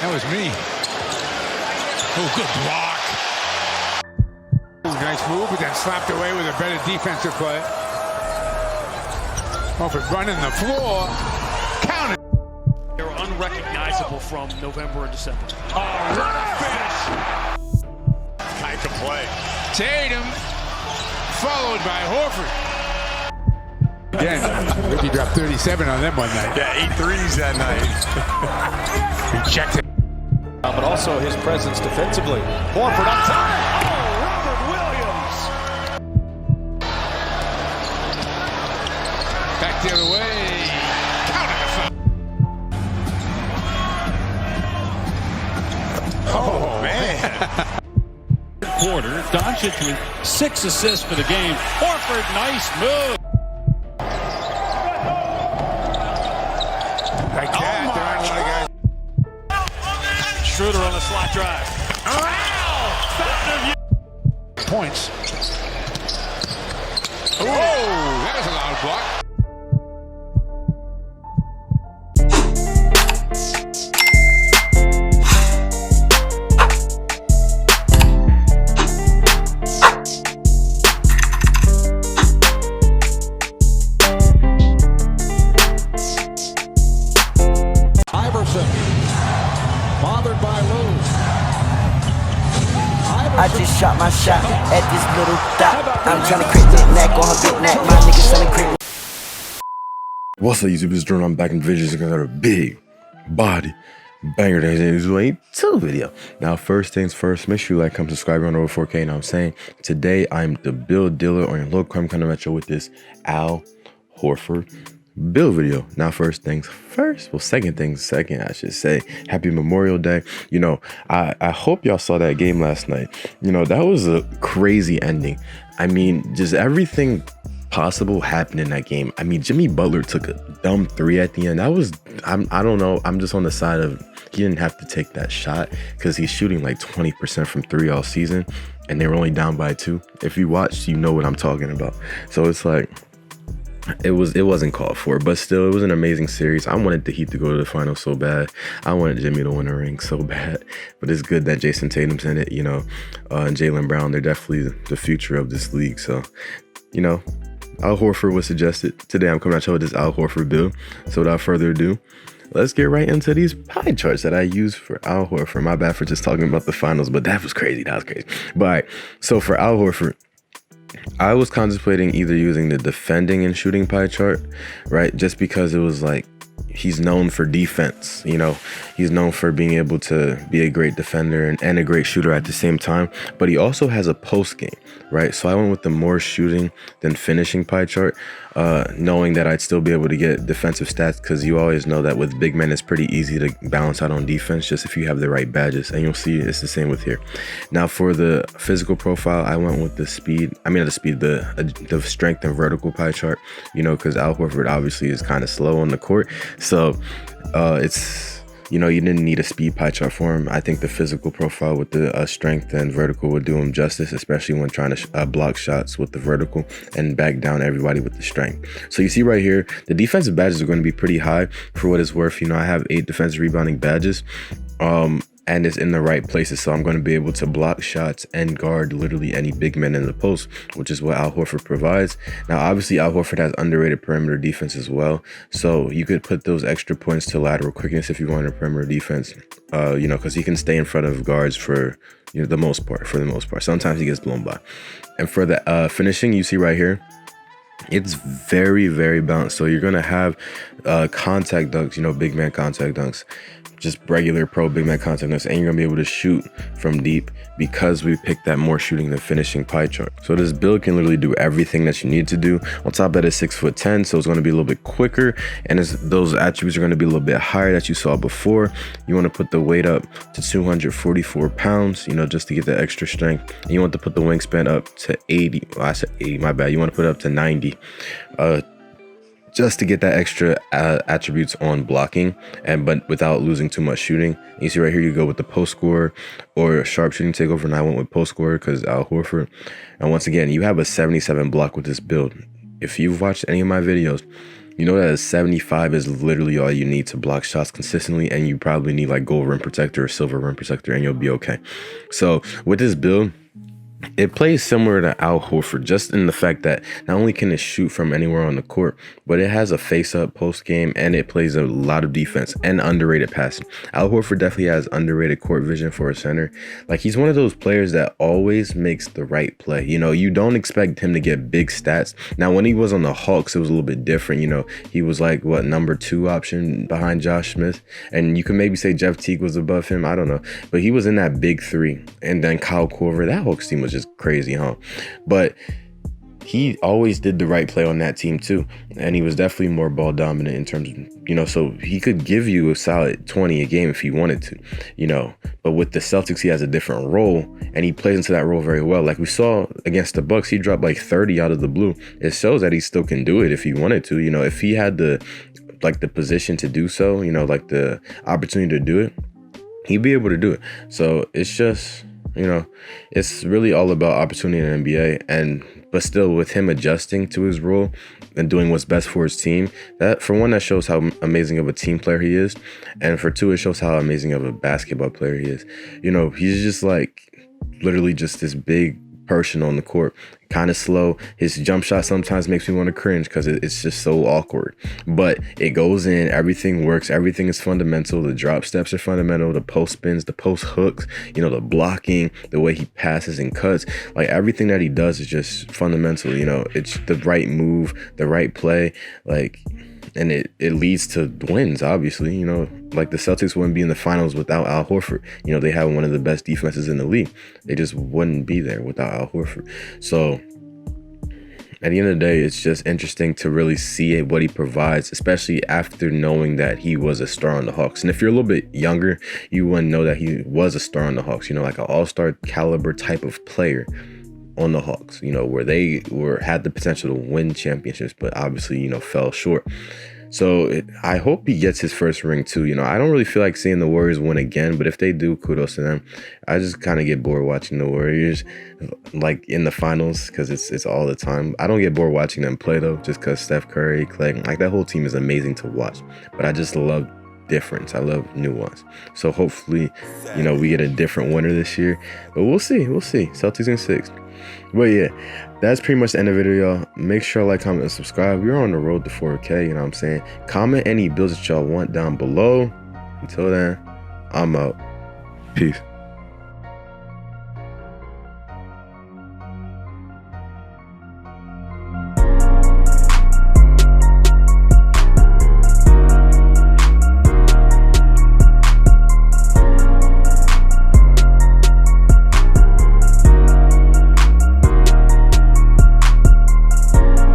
That was me. Oh, good block. Nice move, but then slapped away with a better defensive play. Horford running the floor. Counted. They were unrecognizable from November and December. Oh, what a finish! Type of play. Tatum, followed by Horford. Again, Ricky dropped 37 on them one night. Yeah, 8 threes that night. Rejected. But also his presence defensively. Horford on time. Oh, Robert Williams. Back the other way. Counter the foul. Oh, man. Quarter, Doncic with 6 assists for the game. Horford, nice move. Like that, there aren't a lot of guys. Schroeder on the slot drive. Points. Oh, that was a loud block. Bothered by Lou. I just shot my shot at this little dot. I'm trying to crit that neck on her big neck. My niggas selling crit. What's up, YouTube? It's Drew. I'm back in videos again. Another big body banger that is a 2 video. Now, first things first, make sure you like, comment, subscribe on over 4K. And I'm saying today I'm the build dealer on your local crime kind of metro with this Al Horford build video. Now, first things first, well, second things second, I should say. Happy Memorial Day. You know, I hope y'all saw that game last night. You know, that was a crazy ending. I mean, just everything possible happened in that game. I mean, Jimmy Butler took a dumb 3 at the end. That was, I don't know, I'm just on the side of he didn't have to take that shot because he's shooting like 20% from 3 all season and they were only down by 2. If you watched, you know what I'm talking about. So it's like, it wasn't called for, but still, it was an amazing series. I wanted the Heat to go to the finals so bad. I wanted Jimmy to win a ring so bad, but it's good that Jason Tatum's in it, you know, and Jaylen Brown. They're definitely the future of this league. So, you know, Al Horford was suggested. Today I'm coming at you with this Al Horford build. So without further ado, let's get right into these pie charts that I use for Al Horford. My bad for just talking about the finals, but that was crazy. That was crazy. But all right, so for Al Horford, I was contemplating either using the defending and shooting pie chart, right? Just because it was like, he's known for defense, you know, he's known for being able to be a great defender and a great shooter at the same time, but he also has a post game, right? So I went with the more shooting than finishing pie chart, knowing that I'd still be able to get defensive stats, because you always know that with big men it's pretty easy to balance out on defense just if you have the right badges, and you'll see it's the same with here. Now for the physical profile, I went with the speed, the strength and vertical pie chart, you know, because Al Horford obviously is kind of slow on the court. So it's, you know, you didn't need a speed pie chart for him. I think the physical profile with the strength and vertical would do him justice, especially when trying to block shots with the vertical and back down everybody with the strength. So you see right here, the defensive badges are going to be pretty high for what it's worth. You know, I have 8 defensive rebounding badges. And it's in the right places, so I'm going to be able to block shots and guard literally any big man in the post, which is what Al Horford provides. Now, obviously, Al Horford has underrated perimeter defense as well, so you could put those extra points to lateral quickness if you want a perimeter defense, you know, because he can stay in front of guards for, you know, the most part. Sometimes he gets blown by. And for the finishing, you see right here, it's very, very balanced. So you're going to have contact dunks, you know, big man contact dunks, just regular pro big man contact dunks, and you're gonna be able to shoot from deep because we picked that more shooting than finishing pie chart. So this build can literally do everything that you need to do. On top of that, it's 6'10", so it's going to be a little bit quicker, and those attributes are going to be a little bit higher that you saw before. You want to put the weight up to 244 pounds, you know, just to get that extra strength. And you want to put the wingspan up to 80. Oh, I said 80, my bad. You want to put it up to 90. Just to get that extra attributes on blocking, but without losing too much shooting. You see right here, you go with the post scorer or sharp shooting takeover, and I went with post scorer because Al Horford. And once again, you have a 77 block with this build. If you've watched any of my videos, you know that a 75 is literally all you need to block shots consistently, and you probably need like gold rim protector or silver rim protector, and you'll be okay. So with this build, it plays similar to Al Horford, just in the fact that not only can it shoot from anywhere on the court, but it has a face-up post game, and it plays a lot of defense and underrated passing. Al Horford definitely has underrated court vision for a center. Like, he's one of those players that always makes the right play. You know, you don't expect him to get big stats. Now, when he was on the Hawks, it was a little bit different. You know, he was like, what, number 2 option behind Josh Smith, and you could maybe say Jeff Teague was above him. I don't know, but he was in that big 3. And then Kyle Korver, that Hawks team was just crazy, huh? But he always did the right play on that team too, and he was definitely more ball dominant in terms of, you know, so he could give you a solid 20 a game if he wanted to, you know. But with the Celtics, he has a different role, and he plays into that role very well. Like we saw against the Bucks, he dropped like 30 out of the blue. It shows that he still can do it if he wanted to, you know. If he had the position to do so, you know, like the opportunity to do it, he'd be able to do it. So it's just, you know, it's really all about opportunity in the NBA, but still with him adjusting to his role and doing what's best for his team, that for one, that shows how amazing of a team player he is, and for two, it shows how amazing of a basketball player he is. You know, he's just like literally just this big person on the court, kind of slow. His jump shot sometimes makes me want to cringe because it's just so awkward, but it goes in, everything works, everything is fundamental. The drop steps are fundamental, the post spins, the post hooks, you know, the blocking, the way he passes and cuts, like everything that he does is just fundamental. You know, it's the right move, the right play, like, and it leads to wins, obviously. You know, like the Celtics wouldn't be in the finals without Al Horford. You know, they have one of the best defenses in the league. They just wouldn't be there without Al Horford. So at the end of the day, it's just interesting to really see what he provides, especially after knowing that he was a star on the Hawks. And if you're a little bit younger, you wouldn't know that he was a star on the Hawks, you know, like an all-star caliber type of player on the Hawks, you know, where they had the potential to win championships, but obviously, you know, fell short. So I hope he gets his first ring too. You know, I don't really feel like seeing the Warriors win again, but if they do, kudos to them. I just kind of get bored watching the Warriors like in the finals because it's all the time. I don't get bored watching them play though, just because Steph Curry, Clay, like that whole team is amazing to watch. But I just love difference. I love nuance. So hopefully, you know, we get a different winner this year. But we'll see. We'll see. Celtics in 6. But yeah, that's pretty much the end of the video, y'all. Make sure to like, comment, and subscribe. We're on the road to 4K, you know what I'm saying? Comment any builds that y'all want down below. Until then, I'm out. Peace.